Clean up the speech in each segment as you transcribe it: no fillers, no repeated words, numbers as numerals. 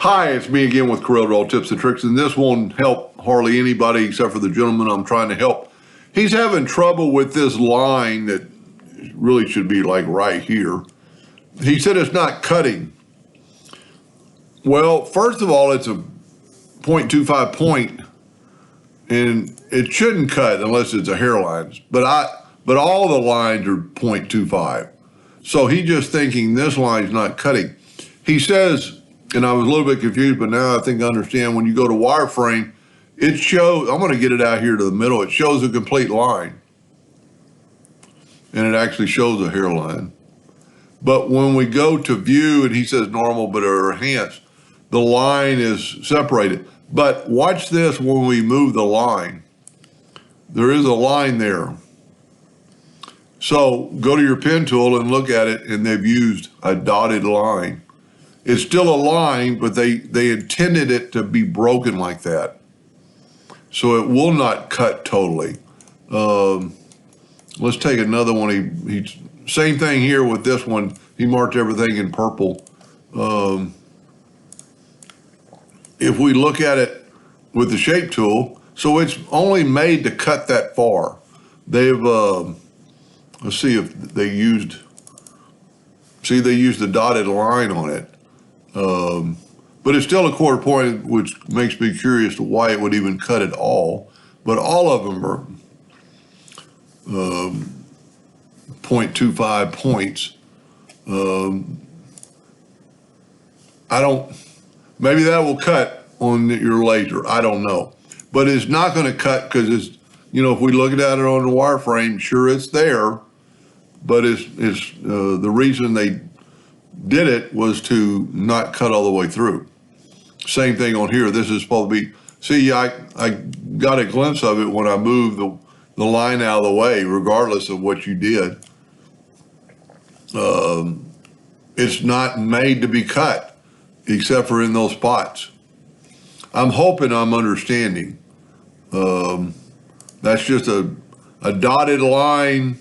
Hi, it's me again with Corel Roll Tips and Tricks, and this won't help hardly anybody except for the gentleman I'm trying to help. He's having trouble with this line that really should be like right here. He said it's not cutting. Well, first of all, it's a 0.25 point, and it shouldn't cut unless it's a hairline. But all the lines are 0.25. So he's just thinking this line's not cutting. He says, and I was a little bit confused, but now I think I understand, when you go to wireframe, it shows, I'm going to get it out here to the middle, it shows a complete line. And it actually shows a hairline. But when we go to view, and he says normal, but or enhance, the line is separated. But watch this when we move the line. There is a line there. So go to your pen tool and look at it, and they've used a dotted line. It's still a line, but they intended it to be broken like that. So it will not cut totally. Let's take another one. He same thing here with this one. He marked everything in purple. If we look at it with the shape tool, so it's only made to cut that far. They've, let's see if they used, they used the dotted line on it. But it's still a 1/4 point, which makes me curious to why it would even cut at all. But all of them are 0.25 points. Maybe that will cut on your laser. I don't know. But it's not going to cut because it's, if we look at it on the wireframe, sure it's there, but it's the reason they did it was to not cut all the way through. Same thing on here. This is supposed to be, see, I got a glimpse of it when I moved the line out of the way, regardless of what you did. It's not made to be cut, except for in those spots. I'm hoping I'm understanding. That's just a dotted line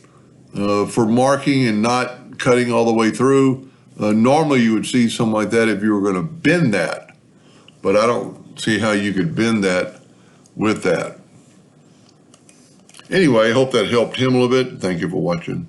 for marking and not cutting all the way through. Normally you would see something like that if you were going to bend that, but I don't see how you could bend that with that. Anyway, I hope that helped him a little bit. Thank you for watching.